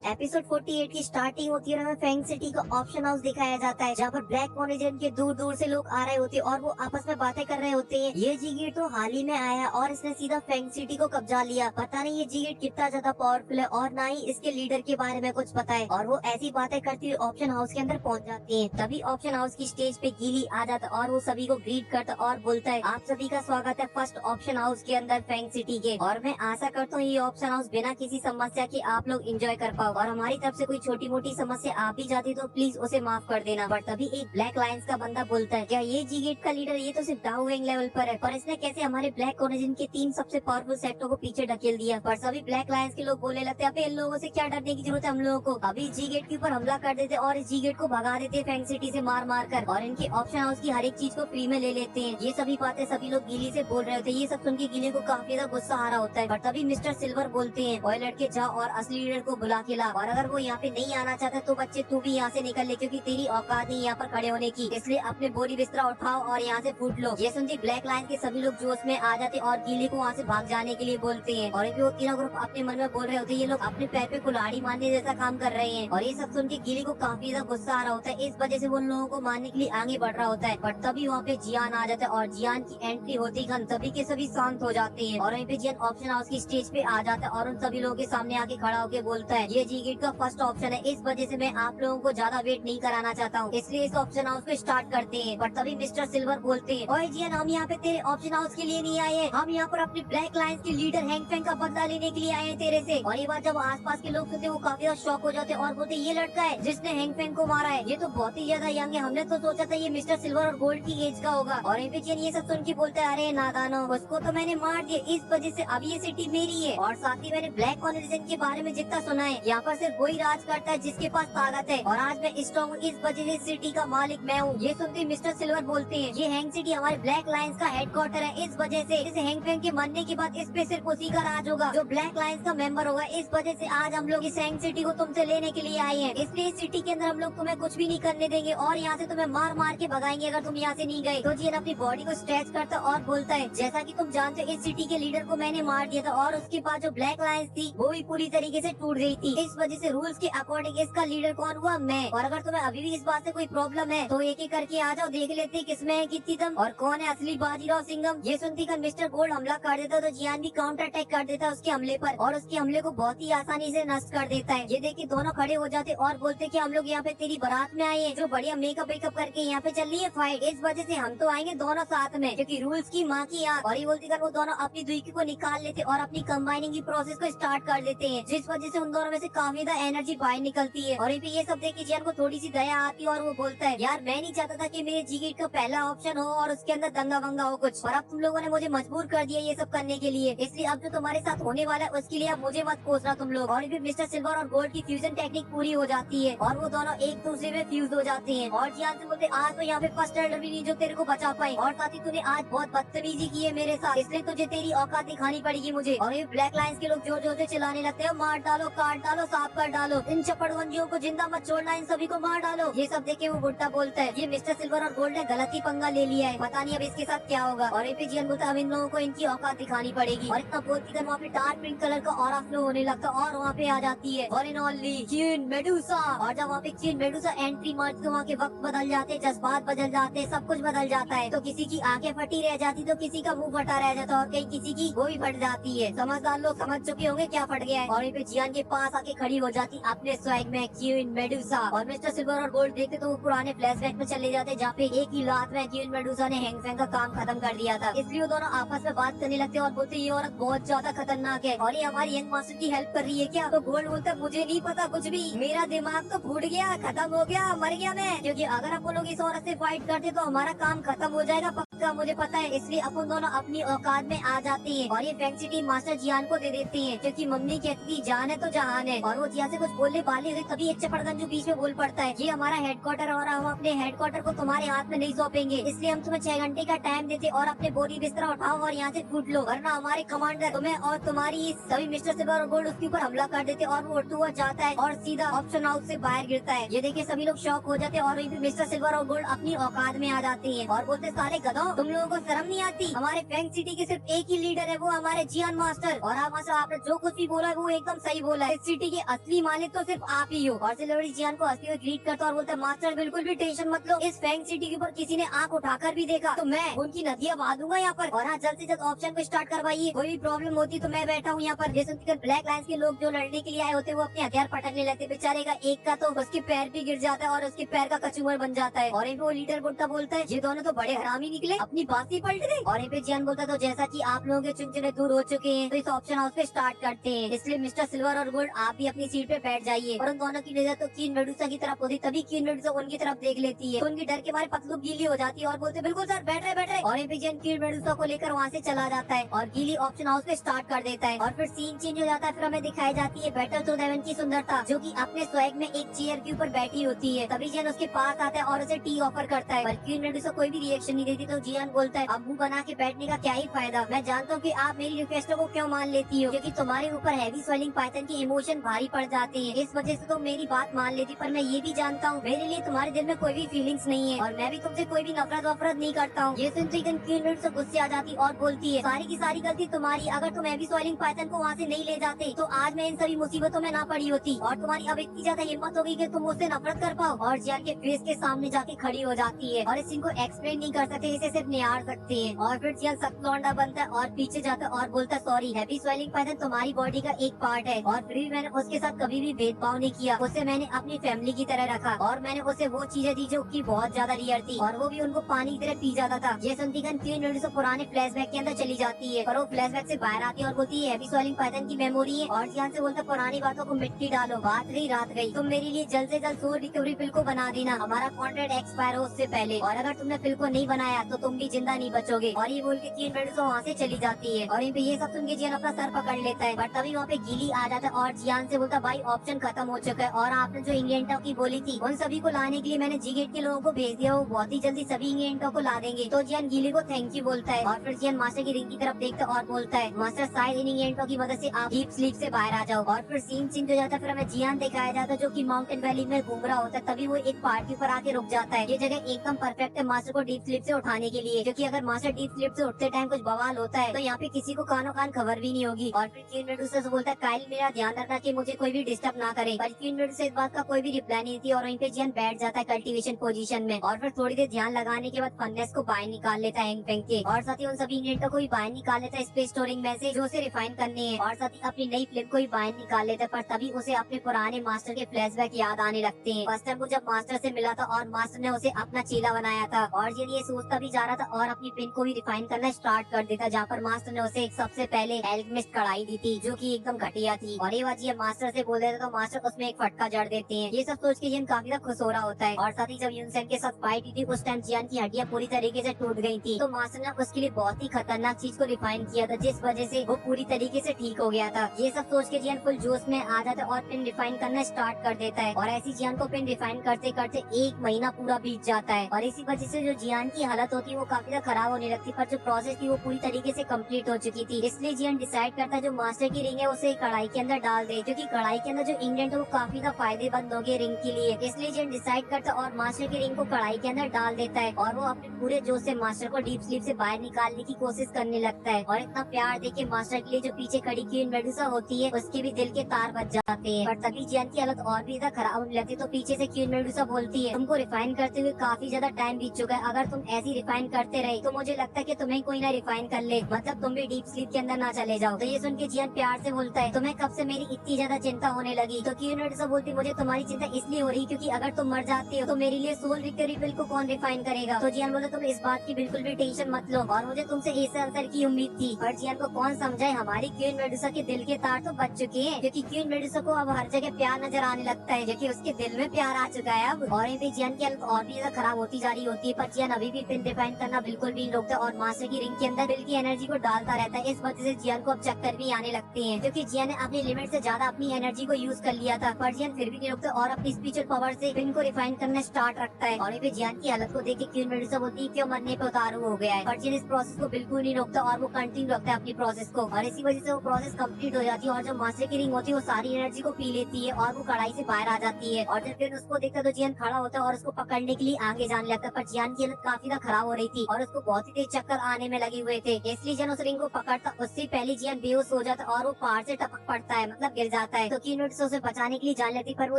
Episode 48 की starting होती है और हमें फेंग सिटी का ऑप्शन हाउस दिखाया जाता है, जहाँ पर ब्लैक कॉन्टिनेंट के दूर दूर से लोग आ रहे होते हैं और वो आपस में बातें कर रहे होते हैं। ये जीगेट तो हाल ही में आया है और इसने सीधा फेंग सिटी को कब्जा लिया। पता नहीं ये जीगेट कितना ज्यादा पावरफुल है और ना ही इसके लीडर के बारे में कुछ पता है। और वो ऐसी बातें करती हुई ऑप्शन हाउस के अंदर पहुंच जाती है। तभी ऑप्शन हाउस की स्टेज पे गीली आ जाता है और वो सभी को ग्रीट करता और बोलता है, आप सभी का स्वागत है फर्स्ट ऑप्शन हाउस के अंदर फेंग सिटी के। और मैं आशा करता हूँ ये ऑप्शन हाउस बिना किसी समस्या के आप लोग एंजॉय कर पाओ और हमारी तरफ से कोई छोटी मोटी समस्या आ भी जाती तो प्लीज उसे माफ कर देना। बट तभी एक ब्लैक लायंस का बंदा बोलता है, क्या ये जीगेट का लीडर ये तो सिर्फ डाउ वेंग लेवल पर है, पर इसने कैसे हमारे ब्लैक कॉन्टिनेंट के 3 सबसे पावरफुल सेक्टरों को पीछे ढकेल दिया। पर सभी ब्लैक लायंस के लोग बोलने लगते हैं, अबे इन लोगों से क्या डरने की जरूरत है हम लोगों को, अभी जीगेट के ऊपर हमला कर देते और इस जीगेट को भगा देते फेंग सिटी से मार मार कर और इनके ऑप्शन हाउस की हर एक चीज को फ्री में ले लेते हैं। ये सभी बातें सभी लोग गीली से बोल रहे होते हैं। ये सब सुन के गीली को काफी ज्यादा गुस्सा आ रहा होता है। पर तभी मिस्टर सिल्वर बोलते हैं, ओए लड़के जा और असली लीडर को बुला के ला, और अगर वो यहाँ पे नहीं आना चाहता तो बच्चे तू भी यहाँ से निकल ले, क्योंकि तेरी औकात नहीं यहाँ पर खड़े होने की, इसलिए अपने बोरी बिस्तरा उठाओ और यहाँ से फूट लो। ये सुन के ब्लैक लायन के सभी लोग जोश में आ जाते और गीली को वहाँ से भाग जाने के लिए बोलते हैं। और वो तीनों ग्रुप अपने मन में बोल रहे होते हैं, ये लोग अपने पैर पे कुल्हाड़ी मारने जैसा काम कर रहे हैं। और ये सब सुन के गीली को काफी ज्यादा गुस्सा आ रहा होता है। इस वजह से वो उन लोगों को मारने के लिए आगे बढ़ रहा होता है। बट तभी वहाँ पे जियान आ जाता है और जियान की एंट्री होती ही सभी के सभी शांत हो जाते हैं। और वहीं पे जियान ऑप्शन हाउस की स्टेज पे आ जाता है और उन सभी लोगों के सामने आके खड़ा होकर बोलता है, ये जीगेट का फर्स्ट ऑप्शन है, इस वजह से मैं आप लोगों को ज्यादा वेट नहीं कराना चाहता हूँ, इसलिए इस ऑप्शन हाउस को स्टार्ट करते हैं। बट तभी मिस्टर सिल्वर बोलते हैं, ओए जियान हम यहाँ पे तेरे ऑप्शन हाउस के लिए नहीं आए हैं, हम यहाँ पर अपने ब्लैक लायंस के लीडर हैंग फेंग का बदला लेने के लिए आए हैं तेरे से। और ये बात जब आसपास के लोग सुनते वो काफी ज्यादा शॉक हो जाते और बोलते, ये लड़का है जिसने हैंग फेंग को मारा है, ये तो बहुत ही ज्यादा यंग है, हमने तो सोचा था ये मिस्टर सिल्वर और गोल्ड की एज का होगा। और ये सब सुन के बोलते है, अरे नादानो, उसको तो मैंने मार दिया, इस वजह से अब ये सिटी मेरी है। और साथ ही मैंने ब्लैक कॉन्टिनेंट के बारे में जितना सुना है, यहाँ पर सिर्फ वही राज करता है जिसके पास ताकत है, और आज मैं स्ट्रॉन्ग हूँ, इस वजह से सिटी का मालिक मैं हूँ। ये सुनते मिस्टर सिल्वर बोलते हैं, ये हैंग सिटी हमारे ब्लैक लायंस का हेडक्वार्टर है, इस वजह से इस हैंग फेंग के मरने के बाद इस पे सिर्फ उसी का राज होगा जो ब्लैक लायंस का मेंबर होगा। इस वजह से आज हम लोग इस हैंग सिटी को तुमसे लेने के लिए आए हैं, इसलिए इस सिटी के अंदर हम लोग तुम्हें कुछ भी नहीं करने देंगे और यहाँ से तुम्हें मार मार के भगाएंगे अगर तुम यहाँ से नहीं गए। तो जियान अपनी बॉडी को स्ट्रेच करता और बोलता है, जैसा कि तुम जानते हो इस सिटी के लीडर को मैंने मार दिया था और उसके बाद जो ब्लैक लायंस थी वो भी पूरी तरीके से टूट गई थी, इस वजह से रूल्स के अकॉर्डिंग इसका लीडर कौन हुआ, मैं। और अगर तुम्हें अभी भी इस बात से कोई प्रॉब्लम है तो एक एक करके आ जाओ, देख लेते हैं किसमें है कितनी दम और कौन है असली बाजीराव सिंघम। ये सुनती कर मिस्टर गोल्ड हमला कर देता तो जियान भी काउंटर अटैक कर देता उसके हमले पर और उसके हमले को बहुत ही आसानी से नष्ट कर देता है। ये देख के दोनों खड़े हो जाते और बोलते कि हम लोग यहाँ पे तेरी बारात में आए हैं जो बढ़िया मेकअप वेकअप करके यहाँ पे चल रही है फाइट, इस वजह से हम तो आएंगे दोनों साथ में, क्योंकि रूल्स की माँ की याद। और ये बोलती कर वो दोनों अपनी दुई को निकाल लेते और अपनी कंबाइनिंग की प्रोसेस को स्टार्ट कर देते हैं, जिस वजह से उन दोनों में से काफी ज्यादा एनर्जी बाहर निकलती है। और ये सब देख के जियान को थोड़ी सी दया आती है और वो बोलता है, यार मैं नहीं चाहता था कि मेरे जीगेट का पहला ऑप्शन हो और उसके अंदर दंगा वंगा हो कुछ, और अब तुम लोगों ने मुझे मजबूर कर दिया ये सब करने के लिए, इसलिए अब जो तुम्हारे साथ होने वाला है उसके लिए अब मुझे मत कोसना तुम लोग। और फिर मिस्टर सिल्वर और गोल्ड की फ्यूजन टेक्निक पूरी हो जाती है और वो दोनों एक दूसरे में फ्यूज हो जाते हैं। और जियान से बोलते, आज तो यहाँ पे फर्स्ट एडर भी नहीं जो तेरे को बचा पाई, और साथ ही तूने आज बहुत बदतमीजी की है मेरे साथ, इसलिए तुझे तेरी औकात दिखानी पड़ेगी मुझे। और ये ब्लैक लायंस के लोग जोर जोर से चिल्लाने लगते हैं, मार डालो, काट डालो, साफ कर डालो, इन चपड़वंजियों को जिंदा मत छोड़ना, इन सभी को मार डालो। ये सब देखे वो बुड्ढा बोलता है, ये मिस्टर सिल्वर और गोल्ड ने गलत ही पंगा ले लिया है, पता नहीं अब इसके साथ क्या होगा। और ये जियान बोलता है, अब इन लोगों को इनकी औकात दिखानी पड़ेगी। और इतना बोलती है वहाँ पे डार्क पिंक कलर का ऑरा फ्लो होने लगता और वहाँ पे आ जाती है one and only queen Medusa. और जब वहाँ पे क्वीन मेडुसा एंट्री मारती तो वहाँ के वक्त बदल जाते, जज्बात बदल जाते, सब कुछ बदल जाता है। तो किसी की आंखें फटी रह जाती तो किसी का मुंह फटा रह जाता और कहीं किसी की वो भी फट जाती है। समझदार लोग समझ चुके होंगे क्या फट गया है। और पे जियान के पास आके खड़ी हो जाती अपने स्वैग में क्वीन मेडुसा। और मिस्टर सिल्वर और गोल्ड देखते तो वो पुराने फ्लैशबैक में चले जाते जहाँ पे एक ही रात में क्वीन मेडुसा ने हैंग फेंग का काम खत्म कर दिया था, इसलिए वो दोनों आपस में बात करने लगते और बोलते ये औरत बहुत ज्यादा खतरनाक है और ये हमारी यंग मास्टर की हेल्प कर रही है क्या। तो गोल्ड बोलता मुझे नहीं पता कुछ भी, मेरा दिमाग तो फूट गया, खत्म हो गया, मर गया मैं, क्योंकि अगर अपन लोग इस औरत से फाइट करते तो हमारा काम खत्म हो जाएगा पक्का, मुझे पता है। इसलिए अपन दोनों अपनी औकात में आ जाते हैं और ये फेंग सिटी मास्टर जियान को दे देते हैं, क्योंकि मम्मी कहती जान है तो जहान है। और वो जियान से कुछ बोलने वाले हुए तभी एक चपड़गंजू बीच में बोल पड़ता है, ये हमारा हेडक्वार्टर और हम अपने हेडक्वार्टर को तुम्हारे हाथ में नहीं सौंपेंगे, इसलिए हम तुम्हें 6 घंटे का टाइम देते और अपने बोरी बिस्तरा उठाओ और यहाँ से फूट लो, वरना हमारे कमांडर तुम्हें और तुम्हारी सभी मिस्टर सिल्वर और गोल्ड उसके ऊपर हमला कर देते। और वो उड़ता हुआ जाता है और सीधा ऑप्शन हाउस से बाहर गिरता है। ये देखे सभी लोग शॉक हो जाते हैं और वहीं पे मिस्टर सिल्वर और गोल्ड अपनी औकात में आ जाते हैं और बोलते, सारे गधों तुम लोगों को शर्म नहीं आती? हमारे फैंग सिटी के सिर्फ एक ही लीडर है, वो हमारे जियान मास्टर। और हाँ मास्टर, आपने जो कुछ भी बोला है वो एकदम सही बोला है। इस सिटी के असली मालिक तो सिर्फ आप ही हो। और सेलिब्रिटी जियान को हंसते हुए ग्रीट करता और बोलता है, मास्टर बिल्कुल भी टेंशन मत लो, इस फैंग सिटी के ऊपर किसी ने आंख उठाकर भी देखा तो मैं उनकी नदियाँ बहा दूंगा यहाँ पर। और हाँ, जल्द से जल्द ऑप्शन को स्टार्ट करवाइए, कोई भी प्रॉब्लम होती तो मैं बैठा हूँ यहाँ पर। जैसे ब्लैक लाइन्स के लोग जो लड़ने के लिए आए होते हैं वो अपने हथियार पटकने लगते, बेचारे का एक का तो उसके पैर भी गिर जाता है और उसके पैर का कचूमर बन जाता है। और वो लीडर बोलता है, ये दोनों तो बड़े हरामी निकले, अपनी बात ही पलट गए। और पे जियान बोलता तो जैसा कि आप लोगों के चुनचुने दूर हो चुके हैं तो इस ऑप्शन हाउस पे स्टार्ट करते हैं, इसलिए मिस्टर सिल्वर और गोल्ड आप भी अपनी सीट पे बैठ जाइए। और उन दोनों की नजर तो क्वीन मेडुसा की तरफ होती, तभी क्वीन मेडुसा उनकी तरफ देख लेती है तो उनकी डर के मारे पतलू गीली हो जाती है और बोलते बिल्कुल सर, बैठ रहे। और पे जियान क्वीन मेडुसा को लेकर वहाँ से चला जाता है और गीली ऑप्शन हाउस पे स्टार्ट कर देता है। और फिर सीन चेंज हो जाता है, फिर हमें दिखाई जाती है बैटल टू हेवन की सुंदरता, जो कि अपने स्वैग में एक चेयर के ऊपर बैठी होती है। तभी जियान उसके पास आता है और उसे टी ऑफर करता है, पर क्वीन मेडुसा कोई भी रिएक्शन नहीं देती। तो जियान बोलता है, अब मुंह बना के बैठने का क्या ही फायदा, मैं जानता हूँ कि आप मेरी रिक्वेस्टों को क्यों मान लेती हो, क्योंकि तुम्हारे ऊपर हैवी स्वेलिंग पाइथन की इमोशन भारी पड़ जाते हैं, इस वजह से तुम मेरी बात मान लेती। पर मैं ये भी जानता हूँ मेरे लिए तुम्हारे दिल में कोई भी फीलिंग्स नहीं है और मैं भी तुमसे कोई भी नफरत वफरत नहीं करता हूँ। ये सुनते ही क्वीन मेडुसा गुस्से आ जाती और बोलती है, सारी की सारी गलती तुम्हारी, अगर तुम हैवी स्वेलिंग पाइथन को वहाँ से नहीं ले जाते तो आज मैं इन सभी मुसीबतों में ना पड़ी होती। और तुम्हारी अब इतनी ज्यादा हिम्मत हो गई कि तुम मुझसे नफरत कर पाओ। और जियान के फेस के सामने जाके खड़ी हो जाती है और इस सीन को एक्सप्लेन नहीं कर सकते, इसे सिर्फ निहार सकते हैं। और फिर जियान सख्त लौंडा बनता है और पीछे जाता है और बोलता है, सॉरी, हैवी स्वेलिंग पाइथन तुम्हारी बॉडी का एक पार्ट है और फिर भी मैंने उसके साथ कभी भी भेदभाव नहीं किया, उसे मैंने अपनी फैमिली की तरह रखा और मैंने उसे वो चीजें दी जो की बहुत ज्यादा रियर थी और वो भी उनको पानी की तरह पी जाता था। ये सुनती क्वीन मेडुसा पुराने फ्लैशबैक के अंदर चली जाती है और वो फ्लैशबैक से बाहर आती है और बोलती है, हैवी स्वेलिंग पाइथन की मेमोरी है। और जियान से बोलता, पुरानी बातों को मिट्टी डालो, बात गई रात गई, तुम मेरे लिए जल्द से जल्द सोल रिकवरी पिल को बना देना, हमारा कॉन्ट्रैक्ट एक्सपायर हो उससे पहले, और अगर तुमने पिल को नहीं बनाया तो तुम भी जिंदा नहीं बचोगे। और ये बोल के क्वीन मेडुसा वहाँ से चली जाती है। और ये सब सुन के जियान अपना सर पकड़ लेता है, बट तभी वहाँ पे गीली आ जाता है और जियान से बोलता, भाई ऑप्शन खत्म हो चुका है और आपने जो इंग्रेडिएंटों की बोली थी उन सभी को लाने के लिए मैंने जी गेट के लोगों को भेज दिया, वो बहुत ही जल्दी सभी इंग्रेडिएंटों को ला देंगे। तो जियान गीली को थैंक यू बोलता है और फिर जियान मास्टर की रिंग की तरफ देखता है और बोलता है, मास्टर शायद इन इंग्रेडिएंटों की मदद से आप डीप स्लीप से बाहर आ जाओ। और फिर सीन चेंज हो जाता है, फिर हमें जियान दिखाया जाता है जो कि माउंटेन वैली में घूम रहा होता है। तभी वो एक पहाड़ के ऊपर आके रुक जाता है। ये जगह एकदम परफेक्ट है मास्टर को डीप स्लीप से उठाने के लिए, क्योंकि अगर मास्टर डीप स्लीप से उठते टाइम कुछ बवाल होता है तो यहाँ पे किसी को कानो कान खबर भी नहीं होगी। और फिर क्वीन मेडुसा से बोलता है, काइल मेरा ध्यान रखना कि मुझे कोई भी डिस्टर्ब ना करे। पर क्वीन मेडुसा इस बात का कोई भी रिप्लाई नहीं थी और वहीं पे जियान बैठ जाता है कल्टीवेशन पोजीशन में। और फिर थोड़ी देर ध्यान लगाने के बाद फर्नेस को बाहर निकाल लेता है हैंग पेंग के, और साथ ही उन सभी इंग्रेडिएंटों को भी बाहर निकाल लेता है स्पेस स्टोरिंग में से जो उसे रिफाइन करने हैं, और साथ ही अपनी नई फिल्म को भी बाहर निकाल लेता है। पर तभी उसे अपने पुराने मास्टर के फ्लैशबैक याद आने लगते हैं। फर्स्ट टाइम वो जब मास्टर से मिला था और मास्टर ने उसे अपना चेला बनाया था और ये सोचता भी जा रहा था और अपनी पिन को भी रिफाइन करना स्टार्ट कर देता, जहाँ पर मास्टर ने उसे सबसे पहले एल्केमिस्ट कढ़ाई दी थी जो कि एकदम घटिया थी। और ये बात मास्टर से बोल देता तो मास्टर उसमें एक फटका जड़ देते हैं। ये सब सोच के जियान काफी खुश हो रहा होता है। और साथ ही जब यूनसेन के साथ फाइट हुई थी उस टाइम जियान की हड्डियां पूरी तरीके से टूट गई थी, तो मास्टर ने उसके लिए बहुत ही खतरनाक चीज को रिफाइन किया था जिस वजह से वो पूरी तरीके से ठीक हो गया था। ये सब सोच के जियान फुल जोश में आ जाता है और पिन रिफाइन करना स्टार्ट कर देता है। और ऐसी जियान को पिन रिफाइन करते करते एक महीना पूरा बीत जाता है और इसी वजह से जो जियान की हालत होती है वो काफी खराब होने लगती, पर जो प्रोसेस थी वो पूरी तरीके से कंप्लीट हो चुकी थी। इसलिए जियान डिसाइड करता है जो मास्टर की रिंग है उसे कढ़ाई के अंदर डाल दे, क्योंकि कढ़ाई के अंदर जो इंग्रेडिएंट है वो काफी फायदेमंद हो गए रिंग के लिए। इसलिए जियान डिसाइड करता है और मास्टर की रिंग को कढ़ाई के अंदर डाल देता है और वो अपने पूरे जोश से मास्टर को डीप स्लीप से बाहर निकालने की कोशिश करने लगता है। और इतना प्यार देके मास्टर के लिए जो पीछे खड़ी क्वीन मेडुसा होती है उसके भी दिल के तार बच जाते हैं। पर तभी जियान की हालत और भी ज्यादा खराब होने लगती है, तो पीछे से क्वीन मेडुसा बोलती है, तुमको रिफाइन करते हुए काफी ज्यादा टाइम बीत चुका है, अगर तुम ऐसी रिफाइन करते रहे तो मुझे लगता है कि तुम्हें कोई ना रिफाइन कर ले, मतलब तुम भी डीप स्लीप के अंदर ना चले जाओ। तो ये सुन के जियान प्यार से बोलता है, तुम्हें कब से मेरी इतनी ज्यादा चिंता होने लगी? तो क्वीन मेडुसा बोलती, मुझे तुम्हारी चिंता इसलिए हो रही क्योंकि अगर तुम मर जाते हो तो मेरे लिए सोल रिकवरी पिल को कौन रिफाइन करेगा? तो जियान बोला, तुम इस बात की बिल्कुल भी टेंशन मत लो और मुझे तुमसे इस आंसर की उम्मीद थी। पर जियान को कौन समझाए, हमारी क्वीन मेडुसा के दिल के तार तो बच चुके हैं, क्योंकि क्वीन मेडुसा को अब हर जगह प्यार नजर आने लगता है, क्योंकि उसके दिल में प्यार आ चुका है अब। और जियान की हालत और भी ज्यादा खराब होती जा रही होती है, पर जियान अभी भी पिन रिफाइन करना बिल्कुल भी नहीं रोकता और मास्टर की रिंग के अंदर पिल की एनर्जी को डालता रहता है। इस वजह से जियान को अब चक्कर भी आने लगते हैं, क्योंकि जियान ने अपनी लिमिट से ज्यादा अपनी एनर्जी को यूज कर लिया था। पर जियान फिर भी नहीं रोकता और अपनी स्पिरिचुअल पावर से पिन को रिफाइन करना स्टार्ट रखता है। और जियान की हालत को देख के क्वीन मेडुसा बोलती है, क्यों मरने पे उतारू हो गया है? पर जियान इस प्रोसेस को बिल्कुल नहीं रोकता और वो कंटिन्यू रखता है अपनी प्रोसेस को, और इसी वजह से वो प्रोसेस कंप्लीट हो जाती है और जो मास्टर की रिंग होती है वो सारी एनर्जी को पी लेती है और वो कढ़ाई से बाहर आ जाती है। और जब फिर उसको देखता तो जियान खड़ा होता है और उसको पकड़ने के लिए आगे जाने लगता है, पर जियान की हालत काफी खराब हो रही थी और उसको बहुत ही तेज चक्कर आने में लगे हुए थे। इसलिए जियान उस रिंग को पकड़ता उससे पहले जियान बेहोश हो जाता और वो पहाड़ से टपक पड़ता है, मतलब गिर जाता है। तो कीनोड उसे बचाने के लिए जान लेती पर वो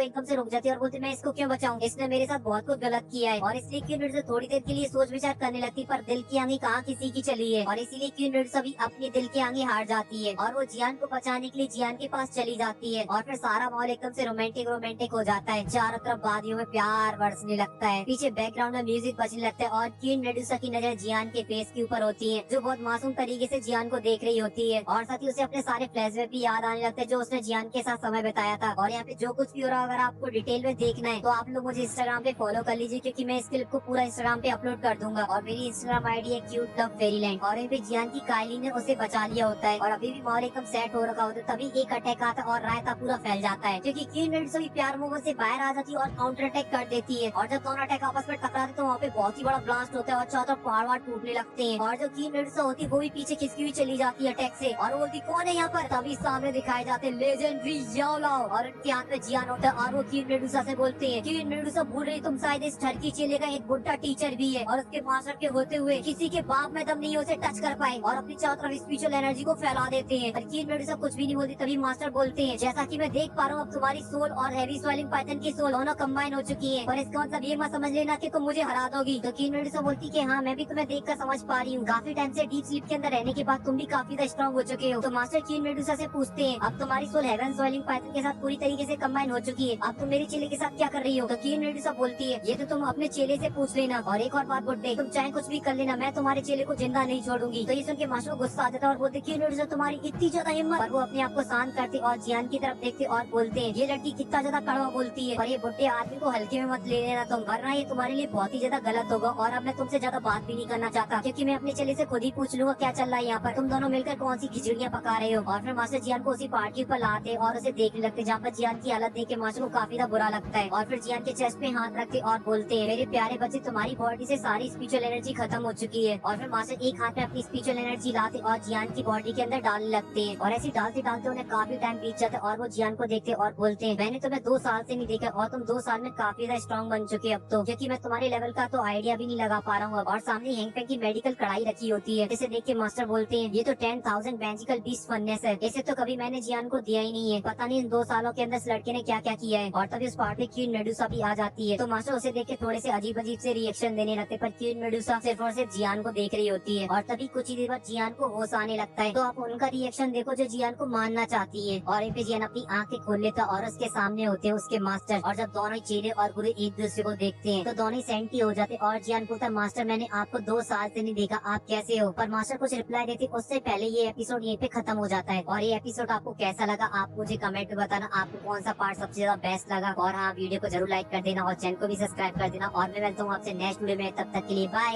एकदम से रुक जाती है और बोलती मैं इसको क्यों बचाऊं, इसने मेरे साथ बहुत कुछ गलत किया है। और इसलिए कीनोड से थोड़ी देर के लिए सोच विचार करने लगती पर दिल की आंखें कहाँ किसी की चली है और इसीलिए कीनोड सभी अपने दिल की आंखें हार जाती है और वो जियान को बचाने के लिए जियान के पास चली जाती है। और फिर सारा माहौल एकदम से रोमांटिक रोमांटिक हो जाता है, चारों तरफ वादियों में प्यार बरसने लगता है, पीछे बैकग्राउंड में म्यूजिक बजने लगता है और क्वीन मेडुसा की नजर जियान के फेस के ऊपर होती है जो बहुत मासूम तरीके से जियान को देख रही होती है। और साथ ही उसे अपने सारे फ्लैशबैक भी याद आने लगते हैं जो उसने जियान के साथ समय बिताया था। और यहाँ पे जो कुछ भी हो रहा है अगर आपको डिटेल में देखना है तो आप लोग मुझे इंस्टाग्राम पे फॉलो कर लीजिए क्योंकि मैं इस क्लिप को पूरा इंस्टाग्राम पे अपलोड कर दूंगा। और मेरी इंस्टाग्राम आईडी है क्यूट लव फेरीलैंड। और यहाँ पे जियान की कायली ने उसे बचा लिया होता है और अभी भी माहौल एकदम सेट हो रखा होता है, तभी एक अटैक आता है और रायता पूरा फैल जाता है क्योंकि क्वीन मेडुसा भी प्यार मोहब्बत से बाहर आ जाती है और काउंटर अटैक कर देती है। और जब दोनों अटैक आपस में टकराते तो वहाँ पे बहुत ही बड़ा ब्लास्ट होता है और चारों तरफ पहाड़ टूटने लगते हैं। और जो क्वीन मेडुसा होती है वो भी पीछे खिसकी हुई चली जाती है अटैक से और वो बोलती कौन है यहाँ पर, तभी सामने दिखाए जाते हैं लेजेंडरी याओ लाओ और उनके हाथ में जियान होता है और वो क्वीन मेडुसा से बोलते हैं क्वीन मेडुसा भूल रही तुम शायद इस टर्की चेले का एक बुड्ढा टीचर भी है और उसके मास्टर के होते हुए किसी के बाप में दम नहीं उसे टच कर पाए और अपनी चारों तरफ स्पिरिचुअल एनर्जी को फैला देते हैं। पर क्वीन मेडुसा कुछ भी नहीं बोलती, तभी मास्टर बोलते हैं जैसा कि मैं देख पा रहा हूँ अब तुम्हारी सोल और हैवी स्वेलिंग पाइथन की सोल दोनों कंबाइन हो चुकी है, पर इसका मतलब ये मत समझ लेना कि तुम मुझे हरा दोगी। तो क्वीन मेडुसा बोलती कि हाँ मैं भी तुम्हें देख कर समझ पा रही हूँ, काफी टाइम से डीप स्लीप के अंदर रहने के बाद तुम भी काफी स्ट्रॉन्ग हो चुके हो। तो मास्टर क्वीन मेडुसा से पूछते हैं अब तुम्हारी सोल हेवन स्वेलिंग पाइथन के साथ पूरी तरीके से कंबाइन हो चुकी है, अब तुम मेरे चेले के साथ क्या कर रही हो। तो क्वीन मेडुसा बोलती है ये तो तुम अपने चेले से पूछ लेना और एक और बात बुड्ढे तुम चाहे कुछ भी कर लेना मैं तुम्हारे चेले को जिंदा नहीं छोड़ूंगी। तो ये सुन के मास्टर को गुस्सा आ जाता है और बोलते क्वीन मेडुसा तुम्हारी इतनी ज्यादा हिम्मत, और वो अपने आप को शांत करते और जियान की तरफ देखते और बोलते हैं ये लड़की कितना ज्यादा कड़वा बोलती है और ये बुड्ढे आदमी को हल्के में मत ले लेना तुम, वरना ये तुम्हारे लिए बहुत ही ज्यादा गलत होगा। और अब मैं तुमसे ज्यादा बात भी नहीं करना चाहता क्योंकि मैं अपने चेले से खुद ही पूछ लूंगा क्या चल रहा है यहाँ पर, तुम दोनों मिलकर कौन सी खिचड़ियाँ पका रहे हो। और फिर मास्टर जियान को उसी पहाड़ के ऊपर लाते और उसे देखने लगते जहाँ पर जियान की हालत देख के मास्टर को काफी ज्यादा बुरा लगता है। और फिर जियान के चेस्ट पे हाथ रखते और बोलते हैं मेरे प्यारे बच्चे तुम्हारी बॉडी से सारी स्पिरिचुअल एनर्जी खत्म हो चुकी है। और फिर मास्टर एक हाथ में अपनी स्पिरिचुअल एनर्जी लाते और जियान की बॉडी के अंदर डालने लगते हैं और ऐसे डालते डालते उन्हें काफी टाइम बीत जाता है और वो जियान को देखते और बोलते हैं मैंने तुम्हें 2 साल से नहीं देखा और तुम 2 साल में काफी ज्यादा स्ट्रॉन्ग बन चुके अब तो, क्योंकि मैं तुम्हारे लेवल का तो आइडिया भी नहीं लगा पा रहा हूँ। और सामने हैंगपेंग की मेडिकल कढ़ाई रखी होती है जिसे देख के मास्टर बोलते हैं ये तो 10,000 मैजिकल बीस्ट फर्नेस है, इसे तो कभी मैंने जियान को दिया ही नहीं है, पता नहीं इन 2 सालों के अंदर इस लड़के ने क्या क्या किया है। और तभी उस पार्ट में क्वीन मेडुसा भी आ जाती है तो मास्टर उसे देख के थोड़े से अजीब अजीब से रिएक्शन देने लगते पर क्वीन मेडुसा सिर्फ और सिर्फ जियान को देख रही होती है। और तभी कुछ ही देर बाद जियान को होश आने लगता है तो आप उनका रिएक्शन देखो जो जियान को मारना चाहती है। और फिर जियान अपनी आंखें खोल लेता और उसके सामने होते हैं उसके मास्टर और जब दोनों चेले और गुरु एक दूसरे को देखते हैं तो दोनों सेंटी हो जाते और जियान बोलता मास्टर मैंने आपको 2 साल से नहीं देखा, आप कैसे हो। पर मास्टर कुछ रिप्लाई देते उससे पहले ये एपिसोड यहीं पे खत्म हो जाता है। और ये एपिसोड आपको कैसा लगा आप मुझे कमेंट में बताना, आपको कौन सा पार्ट सबसे ज्यादा बेस्ट लगा। और हाँ वीडियो को जरूर लाइक कर देना और चैनल को भी सब्सक्राइब कर देना और मैं मिलता हूँ आपसे नेक्स्ट वीडियो में, तब तक के लिए बाय।